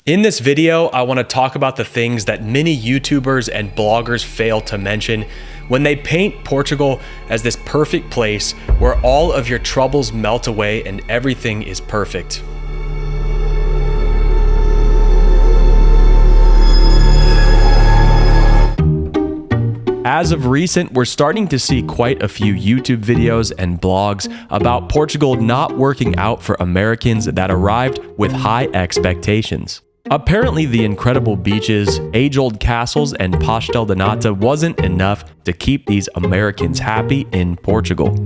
In this video, I want to talk about the things that many YouTubers and bloggers fail to mention when they paint Portugal as this perfect place where all of your troubles melt away and everything is perfect. As of recent, we're starting to see quite a few YouTube videos and blogs about Portugal not working out for Americans that arrived with high expectations. Apparently, the incredible beaches, age-old castles, and pastel de nata wasn't enough to keep these Americans happy in Portugal.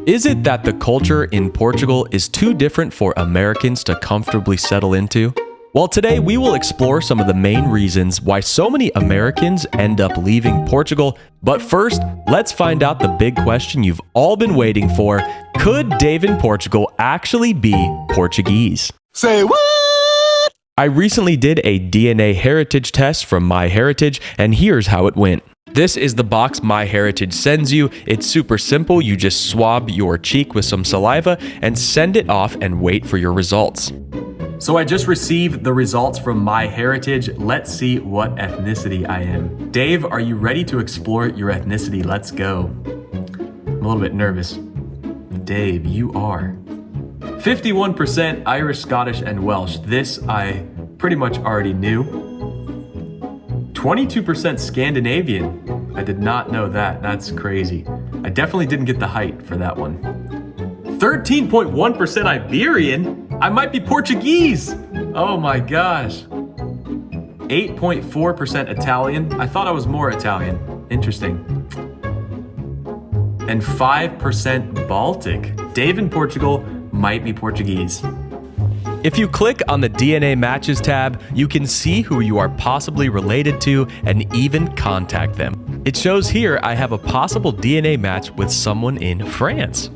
Is it that the culture in Portugal is too different for Americans to comfortably settle into? Well, today we will explore some of the main reasons why so many Americans end up leaving Portugal. But first, let's find out the big question you've all been waiting for. Could Dave in Portugal actually be Portuguese? Say what? I recently did a DNA heritage test from MyHeritage, and here's how it went. This is the box MyHeritage sends you. It's super simple. You just swab your cheek with some saliva and send it off and wait for your results. So I just received the results from MyHeritage. Let's see what ethnicity I am. Dave, are you ready to explore your ethnicity? Let's go. I'm a little bit nervous. Dave, you are 51% Irish, Scottish, and Welsh. This I pretty much already knew. 22% Scandinavian. I did not know that. That's crazy. I definitely didn't get the height for that one. 13.1% Iberian. I might be Portuguese. Oh my gosh. 8.4% Italian. I thought I was more Italian. Interesting. And 5% Baltic. Dave in Portugal might be Portuguese. If you click on the DNA Matches tab, you can see who you are possibly related to and even contact them. It shows here I have a possible DNA match with someone in France.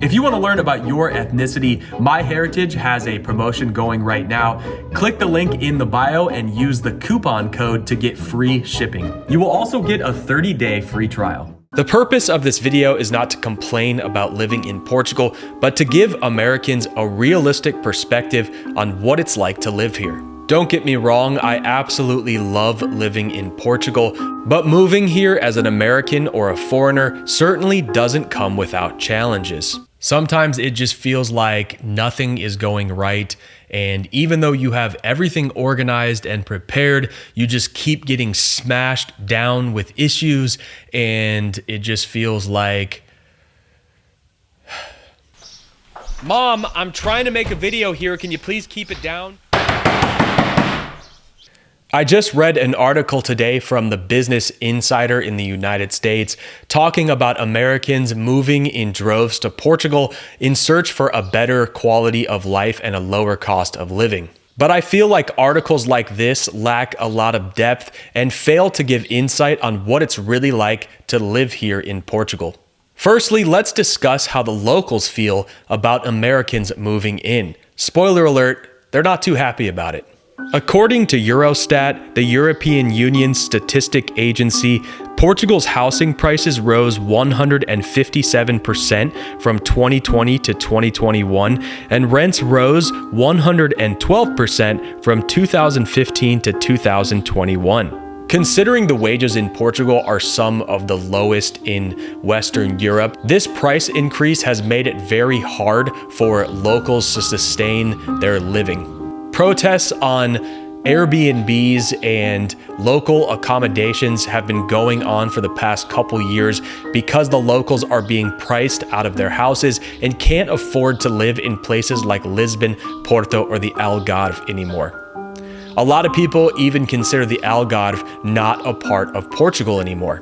If you want to learn about your ethnicity, MyHeritage has a promotion going right now. Click the link in the bio and use the coupon code to get free shipping. You will also get a 30-day free trial. The purpose of this video is not to complain about living in Portugal, but to give Americans a realistic perspective on what it's like to live here. Don't get me wrong, I absolutely love living in Portugal, but moving here as an American or a foreigner certainly doesn't come without challenges. Sometimes it just feels like nothing is going right, and even though you have everything organized and prepared, you just keep getting smashed down with issues, and it just feels like, Mom, I'm trying to make a video here. Can you please keep it down? I just read an article today from the Business Insider in the United States talking about Americans moving in droves to Portugal in search for a better quality of life and a lower cost of living. But I feel like articles like this lack a lot of depth and fail to give insight on what it's really like to live here in Portugal. Firstly, let's discuss how the locals feel about Americans moving in. Spoiler alert, they're not too happy about it. According to Eurostat, the European Union Statistic Agency, Portugal's housing prices rose 157% from 2020 to 2021, and rents rose 112% from 2015 to 2021. Considering the wages in Portugal are some of the lowest in Western Europe, this price increase has made it very hard for locals to sustain their living. Protests on Airbnbs and local accommodations have been going on for the past couple years because the locals are being priced out of their houses and can't afford to live in places like Lisbon, Porto, or the Algarve anymore. A lot of people even consider the Algarve not a part of Portugal anymore.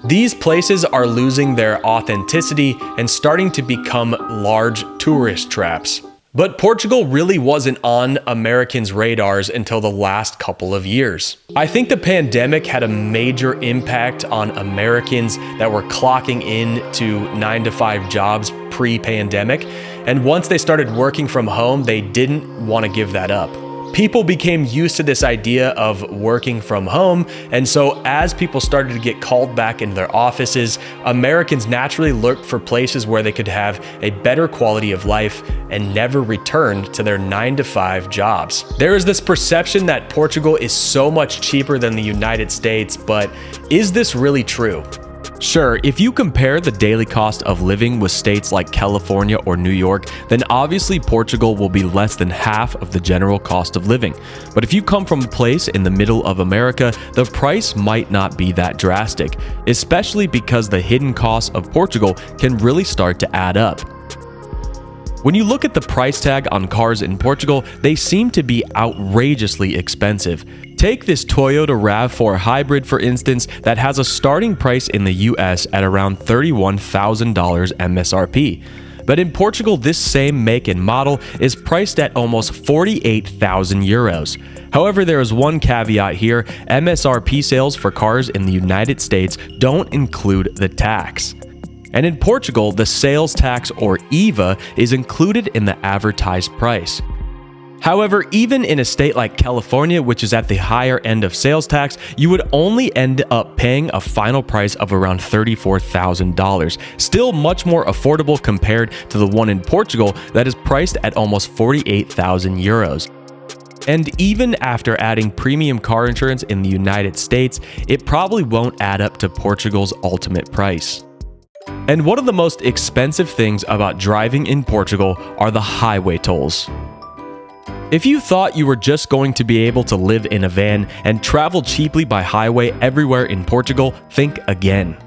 These places are losing their authenticity and starting to become large tourist traps. But Portugal really wasn't on Americans' radars until the last couple of years. I think the pandemic had a major impact on Americans that were clocking in to 9-to-5 jobs pre-pandemic, and once they started working from home, they didn't want to give that up. People became used to this idea of working from home, and so as people started to get called back into their offices, Americans naturally looked for places where they could have a better quality of life and never returned to their 9-to-5 jobs. There is this perception that Portugal is so much cheaper than the United States, but is this really true? Sure, if you compare the daily cost of living with states like California or New York, then obviously Portugal will be less than half of the general cost of living. But if you come from a place in the middle of America, the price might not be that drastic, especially because the hidden costs of Portugal can really start to add up. When you look at the price tag on cars in Portugal, they seem to be outrageously expensive. Take this Toyota RAV4 Hybrid, for instance, that has a starting price in the US at around $31,000 MSRP. But in Portugal, this same make and model is priced at almost 48,000 euros. However, there is one caveat here: MSRP sales for cars in the United States don't include the tax. And in Portugal, the sales tax, or IVA, is included in the advertised price. However, even in a state like California, which is at the higher end of sales tax, you would only end up paying a final price of around $34,000, still much more affordable compared to the one in Portugal that is priced at almost 48,000 euros. And even after adding premium car insurance in the United States, it probably won't add up to Portugal's ultimate price. And one of the most expensive things about driving in Portugal are the highway tolls. If you thought you were just going to be able to live in a van and travel cheaply by highway everywhere in Portugal, think again.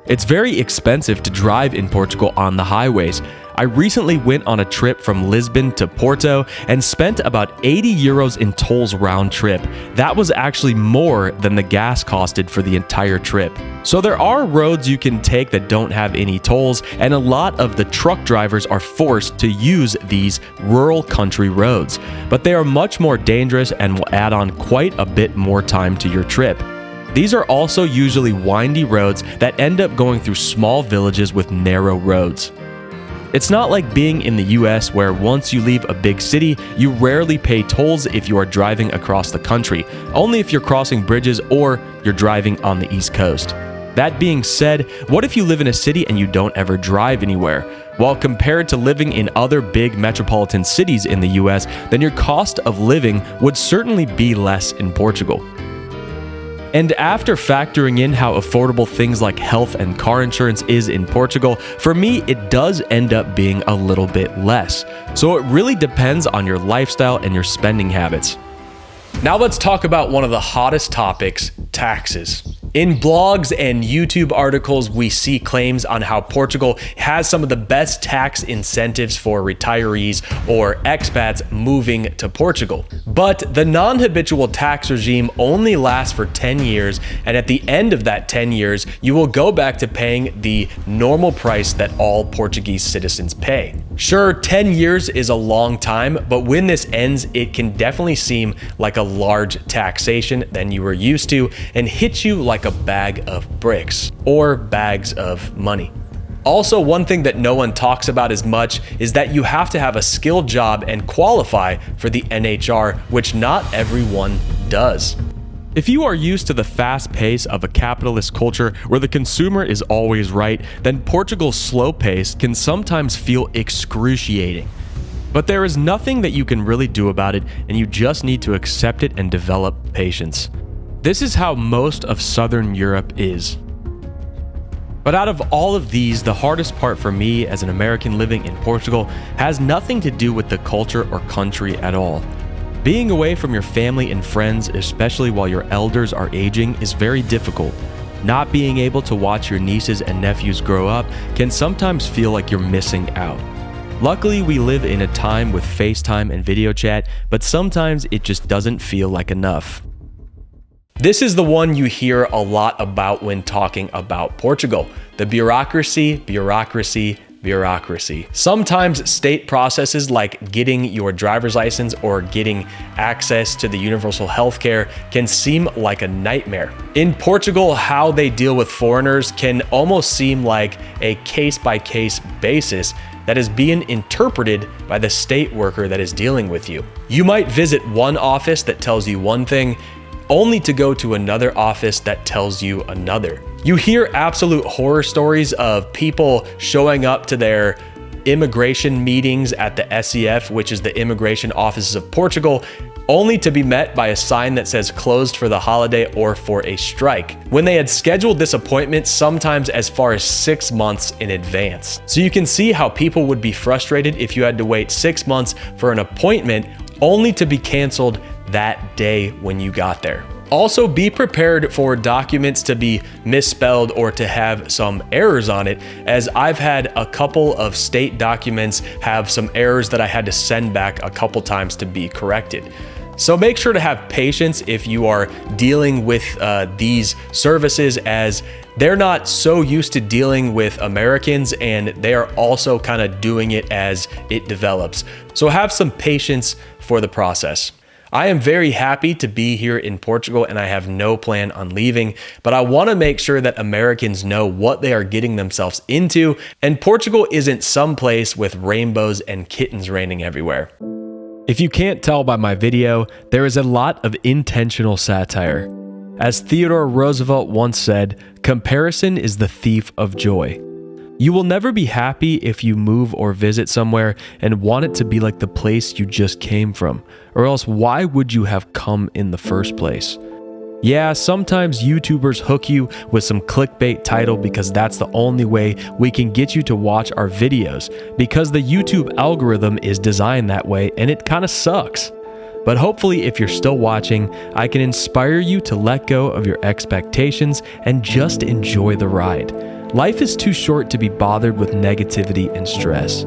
It's very expensive to drive in Portugal on the highways. I recently went on a trip from Lisbon to Porto and spent about 80 euros in tolls round trip. That was actually more than the gas costed for the entire trip. So there are roads you can take that don't have any tolls, and a lot of the truck drivers are forced to use these rural country roads. But they are much more dangerous and will add on quite a bit more time to your trip. These are also usually windy roads that end up going through small villages with narrow roads. It's not like being in the US, where once you leave a big city, you rarely pay tolls if you are driving across the country, only if you're crossing bridges or you're driving on the East Coast. That being said, what if you live in a city and you don't ever drive anywhere? Well, compared to living in other big metropolitan cities in the US, then your cost of living would certainly be less in Portugal. And after factoring in how affordable things like health and car insurance is in Portugal, for me, it does end up being a little bit less. So it really depends on your lifestyle and your spending habits. Now let's talk about one of the hottest topics: taxes. In blogs and YouTube articles, we see claims on how Portugal has some of the best tax incentives for retirees or expats moving to Portugal. But the non-habitual tax regime only lasts for 10 years, and at the end of that 10 years, you will go back to paying the normal price that all Portuguese citizens pay. Sure, 10 years is a long time, but when this ends, it can definitely seem like a large taxation than you were used to and hit you like a bag of bricks or bags of money. Also, one thing that no one talks about as much is that you have to have a skilled job and qualify for the NHR, which not everyone does. If you are used to the fast pace of a capitalist culture where the consumer is always right, then Portugal's slow pace can sometimes feel excruciating. But there is nothing that you can really do about it, and you just need to accept it and develop patience. This is how most of Southern Europe is. But out of all of these, the hardest part for me as an American living in Portugal has nothing to do with the culture or country at all. Being away from your family and friends, especially while your elders are aging, is very difficult. Not being able to watch your nieces and nephews grow up can sometimes feel like you're missing out. Luckily, we live in a time with FaceTime and video chat, but sometimes it just doesn't feel like enough. This is the one you hear a lot about when talking about Portugal: the bureaucracy, bureaucracy, bureaucracy. Sometimes state processes like getting your driver's license or getting access to the universal healthcare can seem like a nightmare. In Portugal, how they deal with foreigners can almost seem like a case-by-case basis, that is being interpreted by the state worker that is dealing with you. You might visit one office that tells you one thing, only to go to another office that tells you another. You hear absolute horror stories of people showing up to their immigration meetings at the SEF, which is the Immigration Offices of Portugal, only to be met by a sign that says closed for the holiday or for a strike, when they had scheduled this appointment sometimes as far as 6 months in advance. So you can see how people would be frustrated if you had to wait 6 months for an appointment only to be canceled that day when you got there. Also, be prepared for documents to be misspelled or to have some errors on it, as I've had a couple of state documents have some errors that I had to send back a couple times to be corrected. So make sure to have patience if you are dealing with these services, as they're not so used to dealing with Americans, and they are also kind of doing it as it develops. So have some patience for the process. I am very happy to be here in Portugal, and I have no plan on leaving, but I want to make sure that Americans know what they are getting themselves into, and Portugal isn't some place with rainbows and kittens raining everywhere. If you can't tell by my video, there is a lot of intentional satire. As Theodore Roosevelt once said, comparison is the thief of joy. You will never be happy if you move or visit somewhere and want it to be like the place you just came from, or else why would you have come in the first place? Yeah, sometimes YouTubers hook you with some clickbait title because that's the only way we can get you to watch our videos, because the YouTube algorithm is designed that way and it kind of sucks. But hopefully, if you're still watching, I can inspire you to let go of your expectations and just enjoy the ride. Life is too short to be bothered with negativity and stress.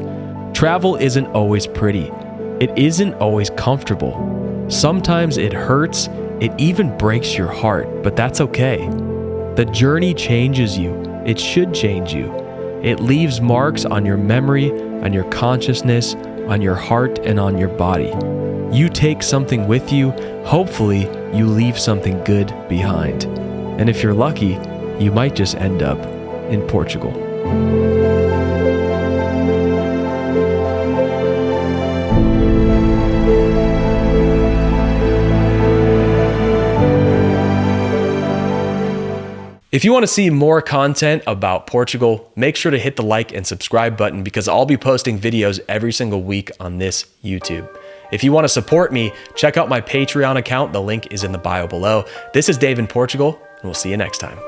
Travel isn't always pretty. It isn't always comfortable. Sometimes it hurts, it even breaks your heart, but that's okay. The journey changes you. It should change you. It leaves marks on your memory, on your consciousness, on your heart, and on your body. You take something with you, hopefully you leave something good behind. And if you're lucky, you might just end up in Portugal. If you want to see more content about Portugal, make sure to hit the like and subscribe button, because I'll be posting videos every single week on this YouTube. If you want to support me, check out my Patreon account. The link is in the bio below. This is Dave in Portugal, and we'll see you next time.